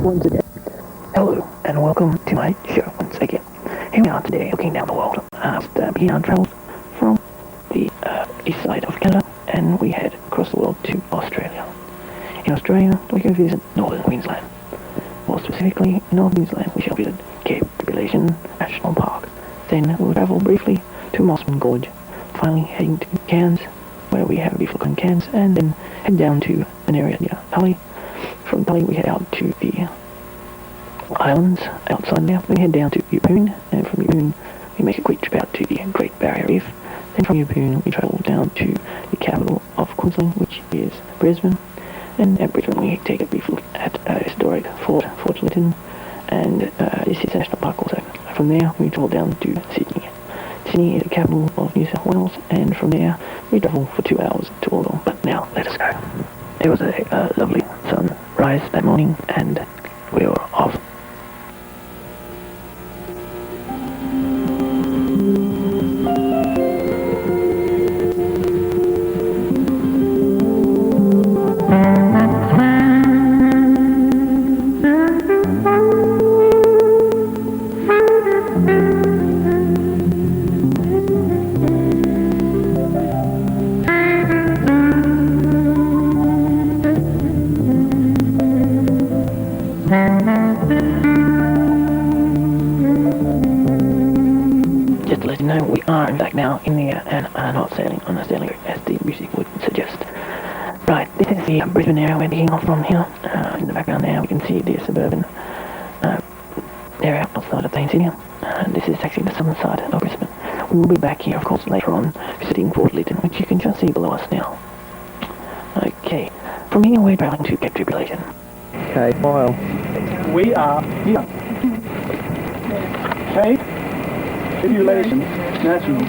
once again. Hello, and welcome to my show once again. Here we are today, looking down the world after beginning our travels from the east side of Canada, and we head across the world to Australia. In Australia, we go visit northern Queensland. More specifically, in northern Queensland, we shall visit Cape Tribulation National Park. Then we'll travel briefly to Mossman Gorge, finally heading to Cairns, where we have a brief look on Cairns, and then head down to an area near Tully. From Tully, we head out to the islands outside there. We head down to Yeppoon, and from Yeppoon, we make a quick trip out to the Great Barrier Reef. Then from Yeppoon, we travel down to the capital of Queensland, which is Brisbane. And at Brisbane, we take a brief look at a historic Fort Lytton, and this is a national park also. From there, we travel down to Sydney. Sydney is the capital of New South Wales, and from there, we travel for 2 hours to Wollongong. But now, let us go. It was a lovely sunrise that morning, and we were off. Just to let you know, we are in fact now in the air and are not sailing on a sailing boat as the music would suggest. Right, this is the Brisbane area we're taking off from here. In the background there we can see the suburban area outside of Daintree. This is actually the southern side of Brisbane. We will be back here, of course, later on visiting Fort Lytton, which you can just see below us now. Okay, from here we're travelling to Cape Tribulation. Okay, file. We are here. Cape Tribulation National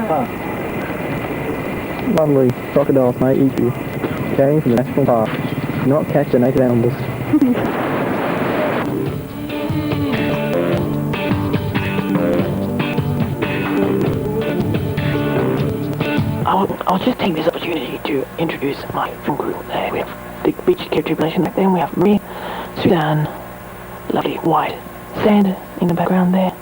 Park. Lovely crocodiles may eat you. Okay, from the National Park. Do not catch the naked animals. I'll just take this opportunity to introduce my film crew. We have the beach Cape Tribulation back there. We have Marie, Suzanne, lovely white sand in the background there,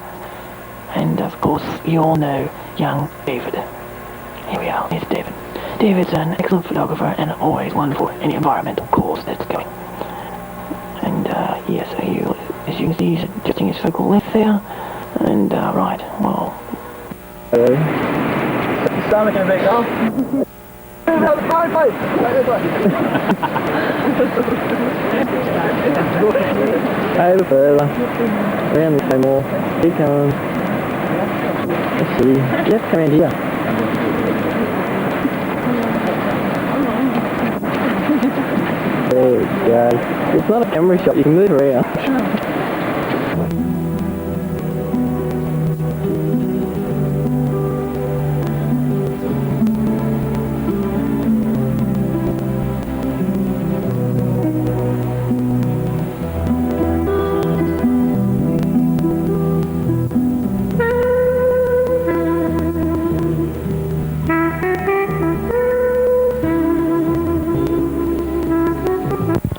and of course you all know young David. Here we are, here's David. David's an excellent photographer and always one for any environmental cause that's going. And yes, as you can see, he's adjusting his focal length there, and right, well. Hello. Stomach and big off. Over further. Around the same more. Keep going. Let's see. You have to come around here. There we go. It's not a camera shot, you can move around.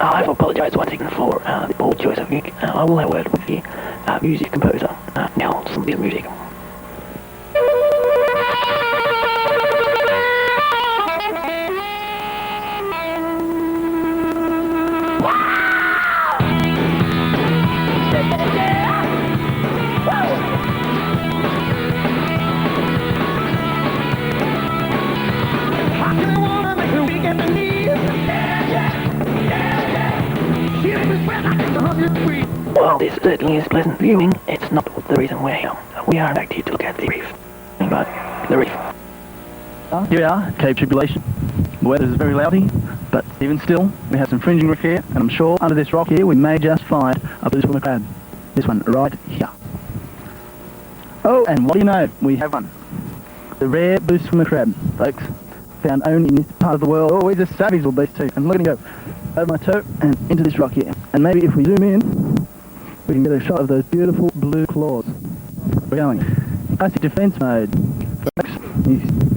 I apologise once again for the poor choice of music. I will have a word with the music composer. Now, some bit of music. While this certainly is pleasant viewing, it's not the reason we're here. We are in fact here to look at the reef. But the reef. Here we are, Cape Tribulation. The weather is very loudy, but even still, we have some fringing reef here, and I'm sure under this rock here we may just find a blue swimmer crab. This one right here. Oh, and what do you know? We have one. The rare blue swimmer crab, folks. Found only in this part of the world. Oh, he's a savage little beast too. And look at him go over my toe and into this rock here. And maybe if we zoom in, we can get a shot of those beautiful blue claws. We're going. Classic defense mode. Folks,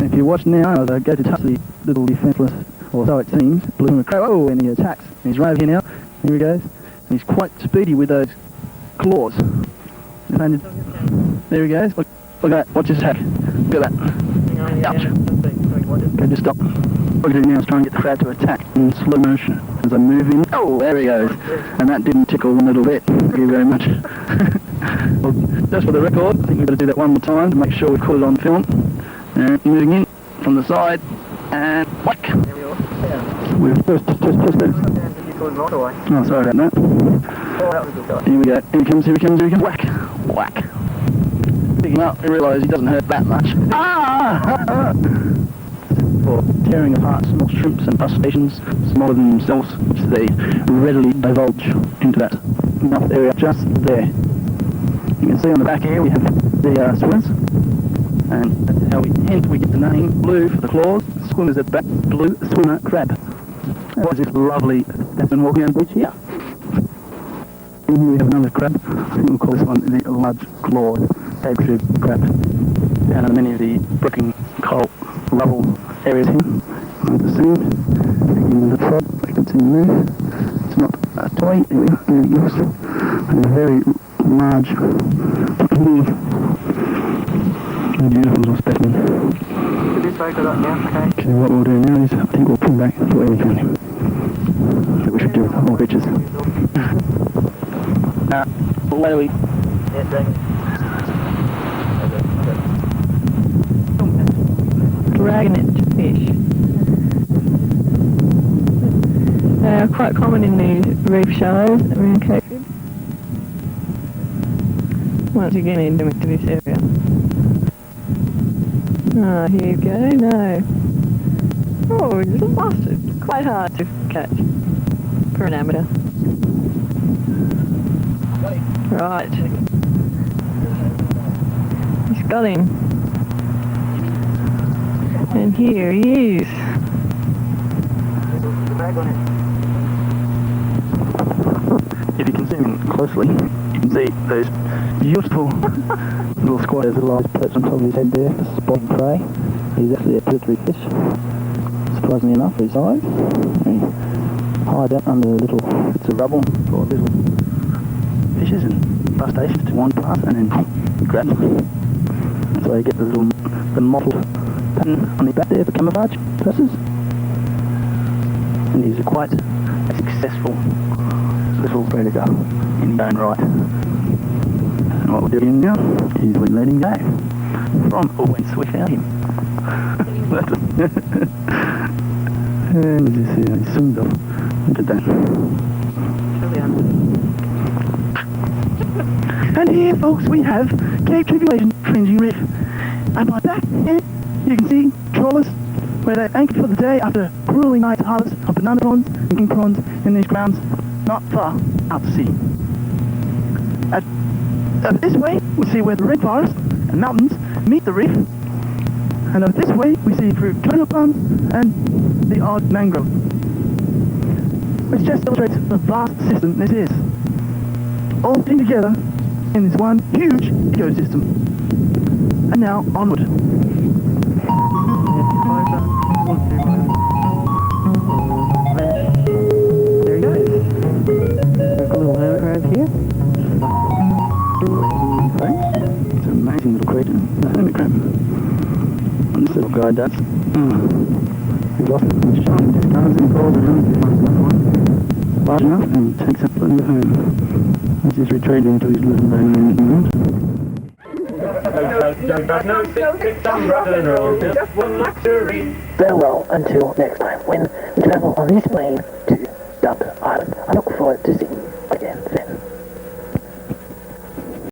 if you watch now, as I go to touch the little defenseless, or so it seems, blue swimmer crab. Oh, and he attacks. He's right over here now. Here he goes. He's quite speedy with those claws. There he goes. Look at that. Watch his attack. Look at that. Ouch. Okay, just stop. What I'm going to do now is try and get the crab to attack in slow motion as I move in. Oh, there he goes. And that didn't tickle one little bit. Thank you very much. Well, just for the record, I think we've got to do that one more time to make sure we've caught it on film. And moving in from the side and whack. We're just oh, sorry about that. Here we go. Here he comes. Whack. Whack. Pick him up and realise he doesn't hurt that much. Ah! For tearing apart small shrimps and crustaceans, smaller than themselves, which they readily divulge into that mouth area just there. You can see on the back here we have the swimmers, and that's how we get the name blue for the claws. Swimmers at the back, blue swimmer crab. What is this lovely that's been walking on the beach here? And here we have another crab. We'll call this one the large clawed Daintree crab. Down in many of the broken coral rubble areas here. Not the same. Again with the frog, I can see move. It's not a toy, and a very large blue beautiful specimen. Could you take it up now? Okay, what we'll do now is I think we'll pull back the way we can. That we should do with all pictures. Where do we? Yeah, Dragnet fish. They are quite common in these reef shallows around Cape Fear. Once again endemic to this area. Ah, here you go, no. Oh, it's a bastard. Quite hard to catch for an amateur. Right. He's got him. And here he is. If you can zoom in closely, you can see those beautiful little squatters that lies perched on top of his head there, spotting prey. He's actually a predatory fish, surprisingly enough for his size. He hides out under little bits of rubble for little fishes and crustaceans to wander past and then grab them. So you get the mottled pattern on the back there for camouflage purposes. And he's quite a successful little predator in his own right. And what we're doing now is we're letting go from whence we found him. And just see how he swims off. Look at that. And here, folks, we have Cape Tribulation Fringing Reef. And by back here, you can see trawlers where they anchor for the day after a grueling night's harvest of banana prawns and king prawns in these grounds not far out to sea. This way, we see where the red forest and mountains meet the reef. And this way, we see through coconut palms and the odd mangrove. Which just illustrates the vast system this is. All putting together in this one huge ecosystem. And now, onward. There he goes. There's a little hermit crab here. It's an amazing little creature, the hermit crab. And this little guy does. He's lost it. He's shining his stars and balls around. Large enough and takes up the home. He's just retreating to his little bone in the ground. Farewell until next time when we travel on this plane to Bedarra Island. I look forward to seeing you again.